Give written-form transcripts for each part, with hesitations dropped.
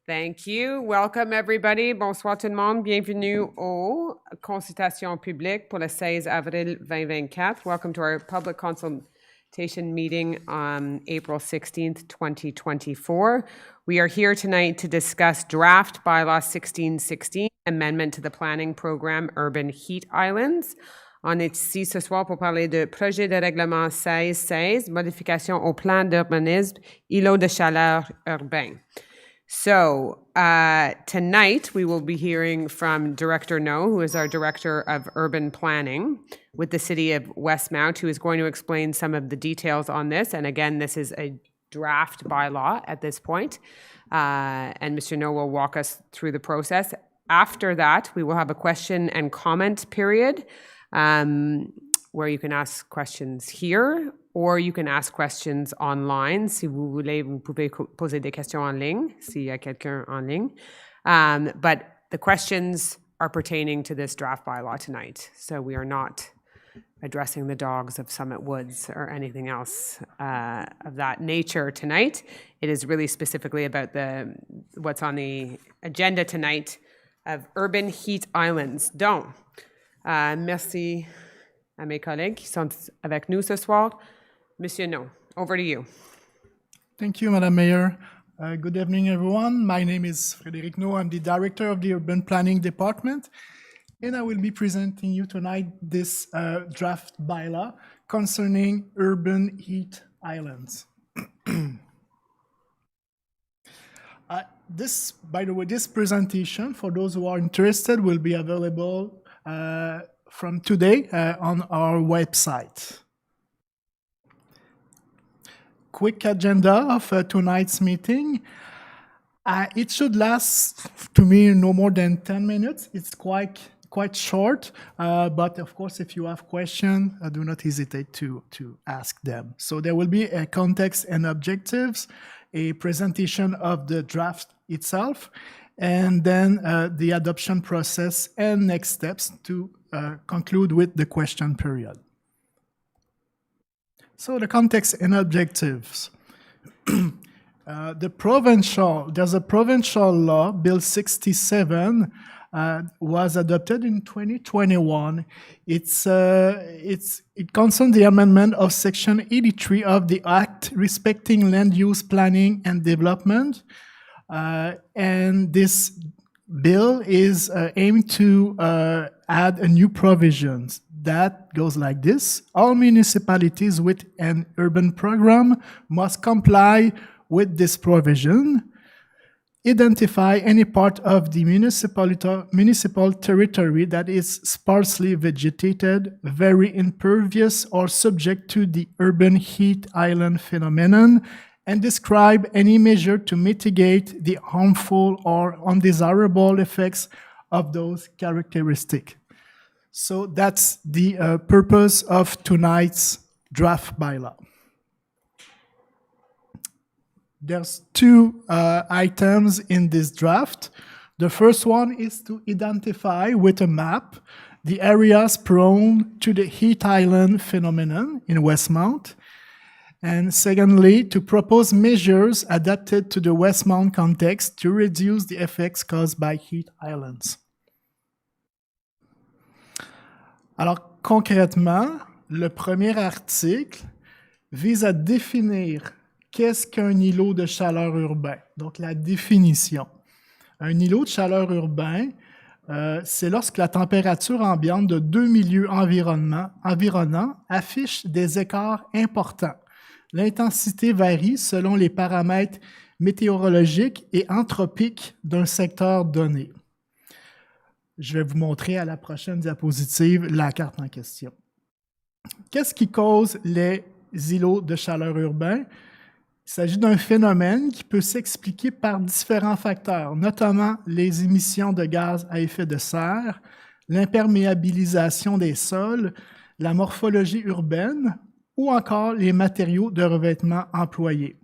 Thank you. Welcome, everybody. Bonsoir tout le monde. Bienvenue aux consultations publiques pour le 16 avril 2024. Welcome to our public consultation meeting on April 16th, 2024. We are here tonight to discuss draft bylaw 1616, amendment to the planning program Urban Heat Islands. On est ici ce soir pour parler de projet de règlement 1616, modification au plan d'urbanisme, îlot de chaleur urbain. So tonight we will be hearing from Director No, who is our Director of Urban Planning with the City of Westmount, who is going to explain some of the details on this. And again, this is a draft bylaw at this point. And Mr. No will walk us through the process. After that, we will have a question and comment period where you can ask questions here or you can ask questions online. Si vous voulez, vous pouvez poser des questions en ligne, s'il y a quelqu'un en ligne. But the questions are pertaining to this draft bylaw tonight. So we are not addressing the dogs of Summit Woods or anything else of that nature tonight. It is really specifically about what's on the agenda tonight of Urban Heat Islands. Donc, merci à mes collègues qui sont avec nous ce soir. Monsieur No, over to you. Thank you, Madam Mayor. Good evening, everyone. My name is Frédéric No. I'm the Director of the Urban Planning Department, and I will be presenting you tonight this draft bylaw concerning urban heat islands. By the way, this presentation, for those who are interested, will be available from today on our website. Quick agenda of tonight's meeting. It should last, to me, no more than 10 minutes. It's quite short, but of course, if you have questions, do not hesitate to ask them. So there will be a context and objectives, a presentation of the draft itself, and then the adoption process and next steps to conclude with the question period. So the context and objectives. There's a provincial law, Bill 67, was adopted in 2021. It concerns the amendment of Section 83 of the Act respecting land use planning and development. And this bill is aimed to add a new provisions that goes like this. All municipalities with an urban program must comply with this provision. Identify any part of the municipal territory that is sparsely vegetated, very impervious, or subject to the urban heat island phenomenon, and describe any measure to mitigate the harmful or undesirable effects of those characteristics. So that's the purpose of tonight's draft bylaw. There's two items in this draft. The first one is to identify with a map the areas prone to the heat island phenomenon in Westmount. And secondly, to propose measures adapted to the Westmount context to reduce the effects caused by heat islands. Alors, concrètement, le premier article vise à définir qu'est-ce qu'un îlot de chaleur urbain. Donc, la définition. Un îlot de chaleur urbain, c'est lorsque la température ambiante de deux milieux environnants affiche des écarts importants. L'intensité varie selon les paramètres météorologiques et anthropiques d'un secteur donné. Je vais vous montrer à la prochaine diapositive la carte en question. Qu'est-ce qui cause les îlots de chaleur urbains? Il s'agit d'un phénomène qui peut s'expliquer par différents facteurs, notamment les émissions de gaz à effet de serre, l'imperméabilisation des sols, la morphologie urbaine ou encore les matériaux de revêtement employés.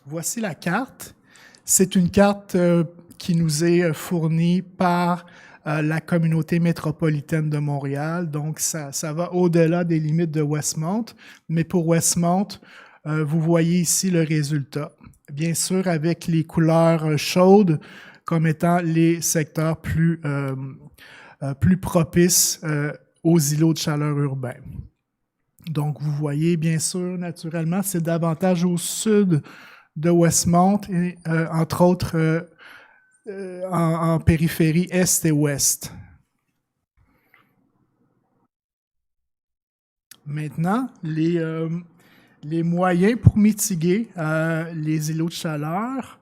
Voici la carte. C'est une carte qui nous est fournie par la communauté métropolitaine de Montréal. Donc, ça va au-delà des limites de Westmount. Mais pour Westmount, vous voyez ici le résultat. bien sûr avec les couleurs chaudes comme étant les secteurs plus propices aux îlots de chaleur urbains. Donc, vous voyez, bien sûr, naturellement, c'est davantage au sud de Westmount, et, entre autres en périphérie est et ouest. Maintenant, les moyens pour mitiguer les îlots de chaleur.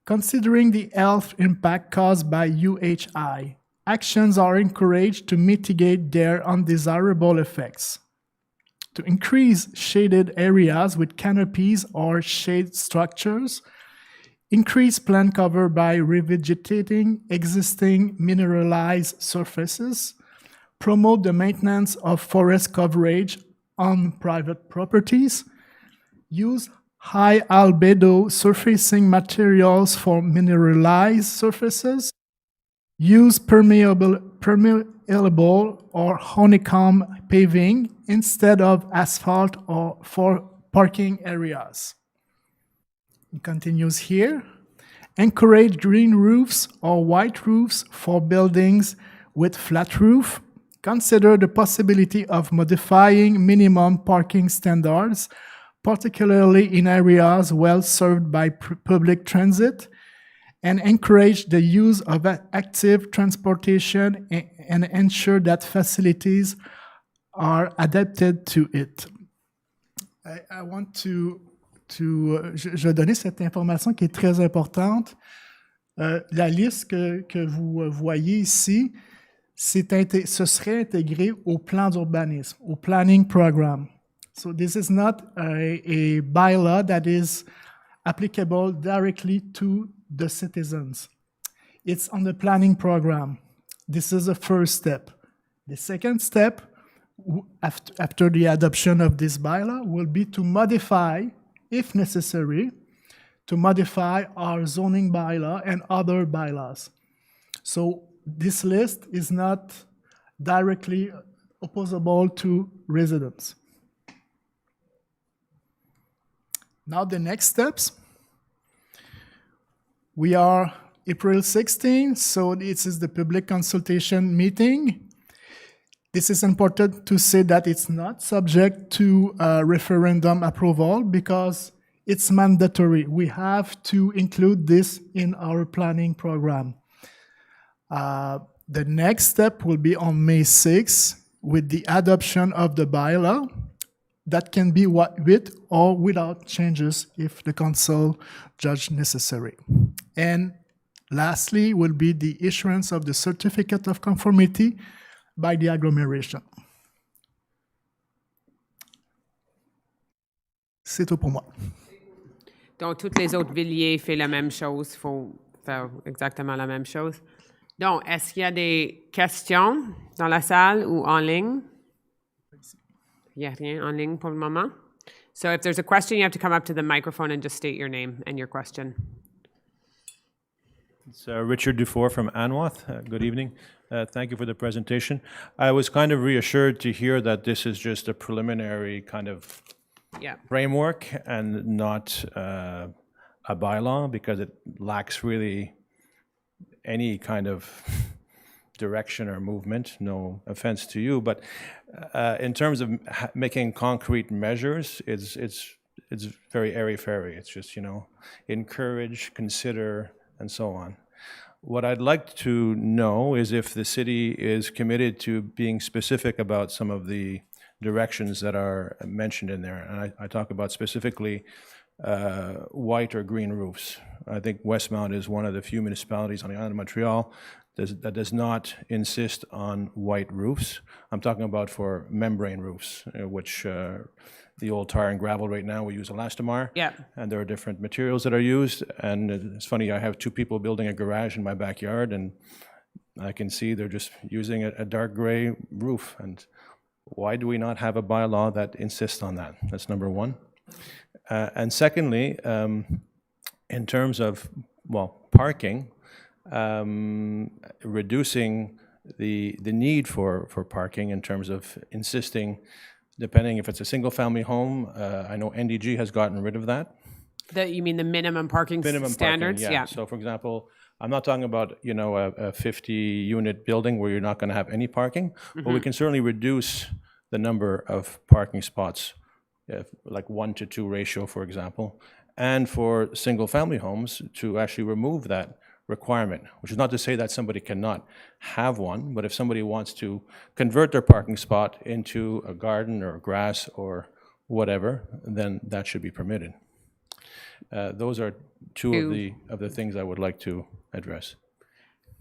Considering the health impact caused by UHI, actions are encouraged to mitigate their undesirable effects. To increase shaded areas with canopies or shade structures, increase plant cover by revegetating existing mineralized surfaces, promote the maintenance of forest coverage on private properties, use high albedo surfacing materials for mineralized surfaces, use permeable or honeycomb paving instead of asphalt or for parking areas. It continues here. Encourage green roofs or white roofs for buildings with flat roof. Consider the possibility of modifying minimum parking standards, particularly in areas well served by public transit, and encourage the use of active transportation and ensure that facilities are adapted to it. I want je vais donner cette information qui est très importante. La liste que vous voyez ici, ce serait intégré au plan d'urbanisme, au planning program. So this is not a bylaw that is applicable directly to the citizens. It's on the planning program. This is the first step. The second step, after the adoption of this bylaw, will be to modify, if necessary, to modify our zoning bylaw and other bylaws. So this list is not directly opposable to residents. Now the next steps. We are April 16, so this is the public consultation meeting. This is important to say that it's not subject to referendum approval because it's mandatory. We have to include this in our planning program. The next step will be on May 6 with the adoption of the bylaw. That can be with or without changes if the council judge necessary. And lastly will be the issuance of the certificate of conformity by the agglomeration. C'est tout pour moi. Donc, toutes les autres villiers font la même chose, il faut faire exactement la même chose. Donc, est-ce qu'il y a des questions dans la salle ou en ligne? Il n'y a rien en ligne pour le moment. So if there's a question, you have to come up to the microphone and just state your name and your question. It's Richard Dufour from Anwath. Good evening. Thank you for the presentation. I was kind of reassured to hear that this is just a preliminary kind of framework and not a bylaw, because it lacks really any kind of direction or movement. No offense to you, but in terms of making concrete measures, it's very airy-fairy. It's just, encourage, consider, and so on. What I'd like to know is if the city is committed to being specific about some of the directions that are mentioned in there. And I talk about specifically white or green roofs. I think Westmount is one of the few municipalities on the island of Montreal that does not insist on white roofs. I'm talking about for membrane roofs, which the old tar and gravel right now, we use elastomar. Yeah. And there are different materials that are used. And it's funny, I have two people building a garage in my backyard, and I can see they're just using a dark gray roof. And why do we not have a bylaw that insists on that? That's number one. And secondly, in terms of, parking, reducing the need for parking in terms of insisting, depending if it's a single-family home. I know NDG has gotten rid of that. You mean the minimum parking Minimum standards? parking, yeah. So for example, I'm not talking about, you know, a 50-unit building where you're not going to have any parking, but we can certainly reduce the number of parking spots, like 1 to 2 ratio, for example, and for single-family homes to actually remove that requirement, which is not to say that somebody cannot have one, but if somebody wants to convert their parking spot into a garden or grass or whatever, then that should be permitted. Those are two of the things I would like to address.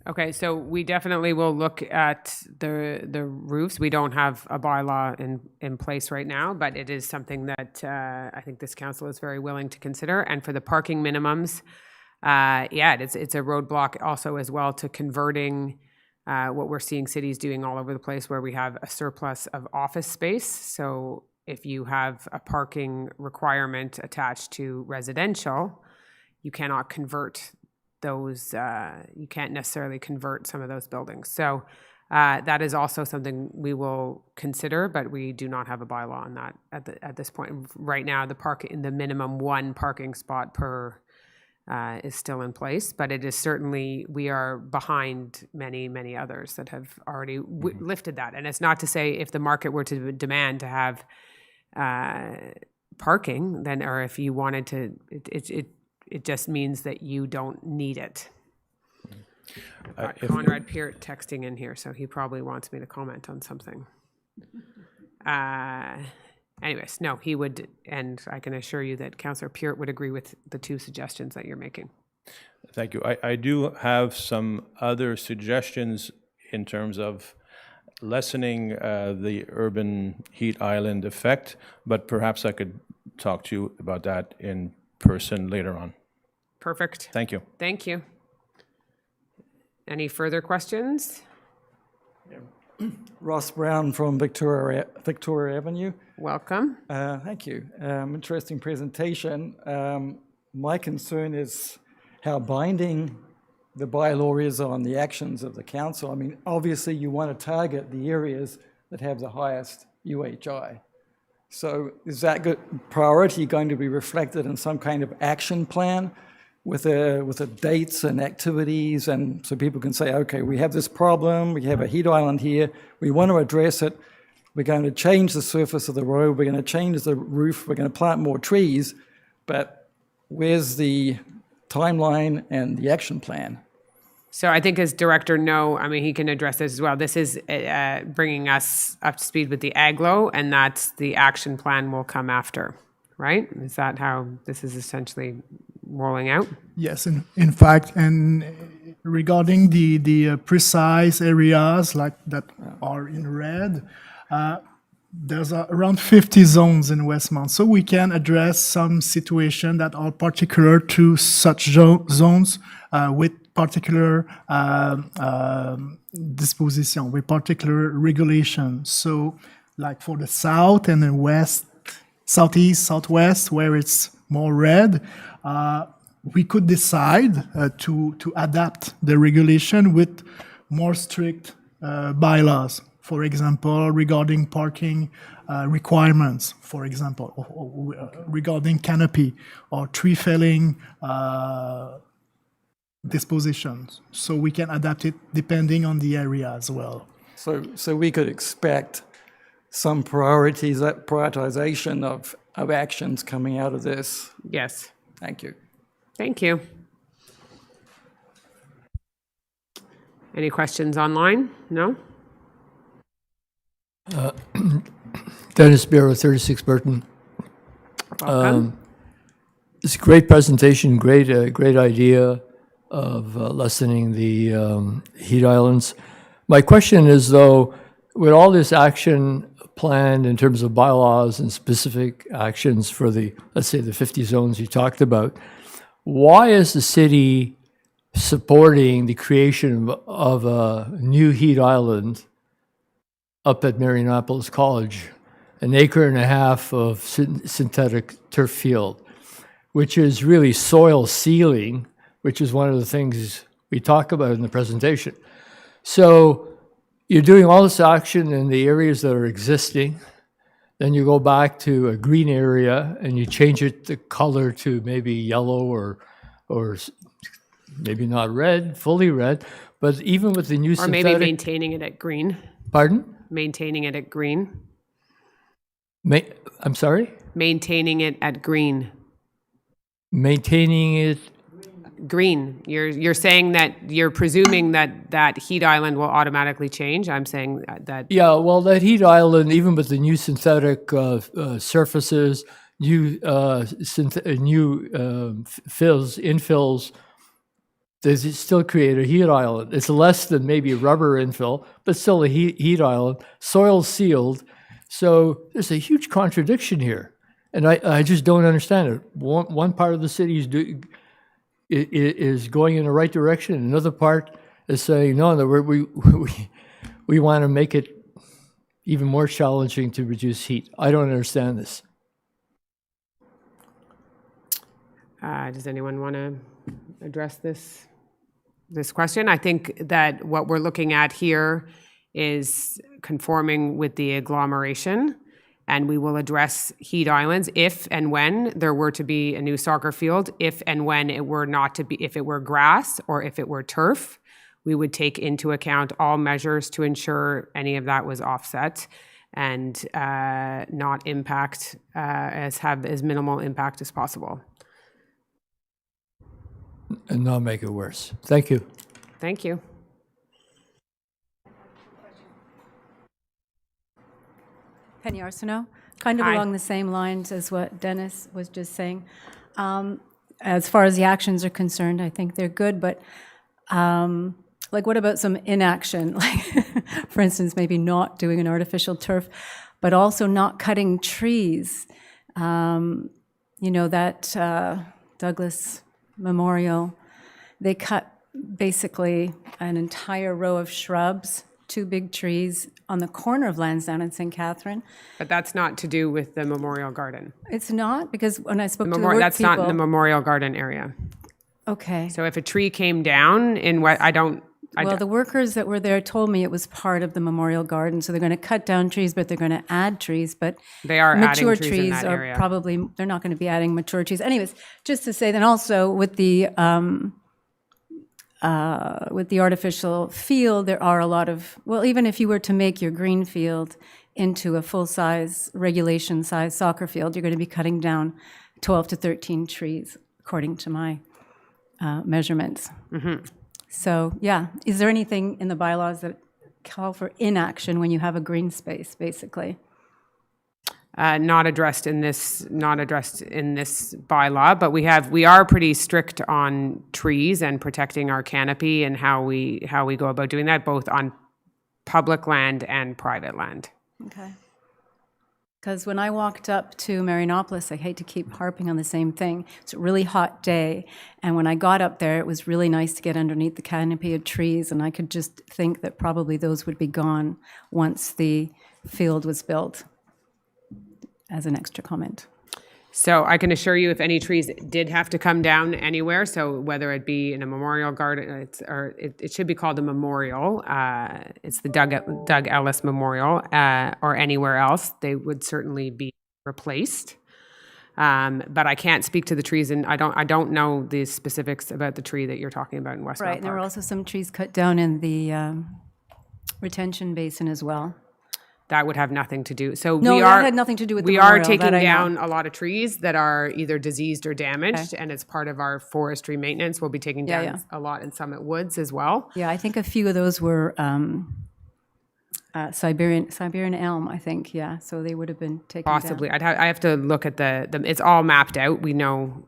Okay, so we definitely will look at the roofs. We don't have a bylaw in place right now, but it is something that I think this council is very willing to consider. And for the parking minimums, it's a roadblock also as well to converting what we're seeing cities doing all over the place where we have a surplus of office space. So if you have a parking requirement attached to residential, you cannot convert those, you can't necessarily convert some of those buildings. So that is also something we will consider, but we do not have a bylaw on that at this point. Right now, the minimum 1 parking spot per is still in place, but it is certainly, we are behind many, many others that have already lifted that. And it's not to say if the market were to demand to have parking, then, or if you wanted to, it just means that you don't need it. Conrad Peart texting in here, so he probably wants me to comment on something. Anyways, no, he would, and I can assure you that Councillor Peart would agree with the 2 suggestions that you're making. Thank you. I do have some other suggestions in terms of lessening the urban heat island effect, but perhaps I could talk to you about that in person later on. Perfect. Thank you. Thank you. Any further questions? Ross Brown from Victoria Avenue. Welcome. Thank you. Interesting presentation. My concern is how binding the bylaw is on the actions of the council. I mean, obviously you want to target the areas that have the highest UHI. So is that priority going to be reflected in some kind of action plan with the dates and activities, and so people can say, okay, we have this problem, we have a heat island here, we want to address it, we're going to change the surface of the road, we're going to change the roof, we're going to plant more trees, but where's the timeline and the action plan? So I think as Director No, I mean, he can address this as well. This is bringing us up to speed with the AGLO, and that's the action plan will come after, right? Is that how this is essentially rolling out? Yes, in fact, and regarding the precise areas like that are in red, there's around 50 zones in Westmount, so we can address some situations that are particular to such zones with particular disposition, with particular regulation. So, like for the south and the west, southeast, southwest, where it's more red, we could decide to adapt the regulation with more strict bylaws. For example, regarding parking requirements, for example, or regarding canopy or tree felling dispositions. So we can adapt it depending on the area as well. So we could expect some prioritization of actions coming out of this. Yes. Thank you. Thank you. Any questions online? No? Dennis Barrow, 36 Burton. Welcome. It's a great presentation, great idea of lessening the heat islands. My question is, though, with all this action planned in terms of bylaws and specific actions for the, let's say, the 50 zones you talked about, why is the city supporting the creation of a new heat island up at Marianopolis College, 1.5 acres of synthetic turf field, which is really soil sealing, which is one of the things we talk about in the presentation. So you're doing all this action in the areas that are existing, then you go back to a green area and you change it the color to maybe yellow or maybe not red, fully red, but even with the new Or maybe maintaining it at green. Pardon? Maintaining it at green. I'm sorry? Maintaining it at green. Maintaining it. Green. You're saying that you're presuming that heat island will automatically change. I'm saying that. Yeah, well, that heat island, even with the new synthetic surfaces, new infills, they still create a heat island. It's less than maybe rubber infill, but still a heat island. Soil sealed, so there's a huge contradiction here, and I just don't understand it. One part of the city is going in the right direction. Another part is saying, no, we want to make it even more challenging to reduce heat. I don't understand this. Does anyone want to address this question? I think that what we're looking at here is conforming with the agglomeration, and we will address heat islands if and when there were to be a new soccer field, if and when it were not to be, if it were grass or if it were turf. We would take into account all measures to ensure any of that was offset and not impact, have as minimal impact as possible. And not make it worse. Thank you. Thank you. Penny Arsenault, kind of Hi. along the same lines as what Dennis was just saying. As far as the actions are concerned, I think they're good, but like what about some inaction? Like, for instance, maybe not doing an artificial turf, but also not cutting trees. You know, that Douglas Memorial, they cut basically an entire row of shrubs, 2 big trees on the corner of Lansdowne and St. Catherine. But that's not to do with the Memorial Garden. It's not, because when I spoke to the work That's people, not in the Memorial Garden area. okay. So if a tree came down in what, Well, the workers that were there told me it was part of the Memorial Garden, so they're going to cut down trees, but they're going to add trees, but They are adding mature trees in that are area. probably, they're not going to be adding mature trees. Anyways, just to say, then also with the artificial field, there are a lot of, well, even if you were to make your green field into a full-size, regulation-size soccer field, you're going to be cutting down 12 to 13 trees, according to my measurements. Mm-hmm. So, yeah, is there anything in the bylaws that call for inaction when you have a green space, basically? Not addressed in this bylaw, but we are pretty strict on trees and protecting our canopy and how we go about doing that, both on public land and private land. Okay. Because when I walked up to Marianopolis, I hate to keep harping on the same thing. It's a really hot day, and when I got up there, it was really nice to get underneath the canopy of trees, and I could just think that probably those would be gone once the field was built, as an extra comment. So I can assure you, if any trees did have to come down anywhere, so whether it be in a memorial garden, it should be called a memorial. It's the Doug Ellis Memorial, or anywhere else, they would certainly be replaced. But I can't speak to the trees, and I don't know the specifics about the tree that you're talking about in Westmount Right, and there were Park. also some trees cut down in the retention basin as well. That would have nothing to do. So No, we that are. had nothing to do with the We are memorial, taking that I know. down a lot of trees that are either diseased or damaged, and it's part of our forestry maintenance. We'll be taking down Yeah. a lot in Summit Woods as well. Yeah, I think a few of those were Siberian elm, I think, yeah, so they would have been taken Possibly, down. I have to look at the. It's all mapped out. We know,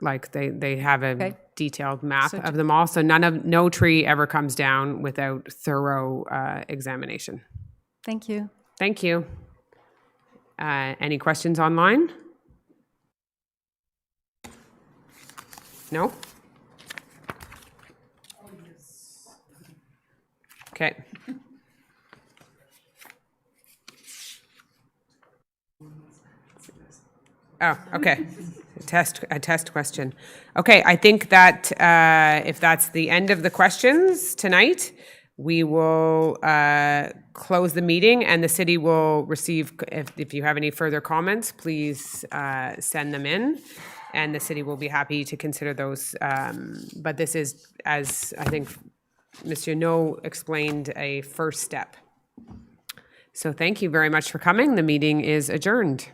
like they have a Okay. detailed map So of them all. So no tree ever comes down without thorough examination. Thank you. Thank you. Any questions online? No? Okay. Oh, okay. A test question. Okay, I think that if that's the end of the questions tonight, we will close the meeting, and the city will receive, if you have any further comments, please send them in, and the city will be happy to consider those. But this is, as I think Mr. No explained, a first step. So thank you very much for coming. The meeting is adjourned.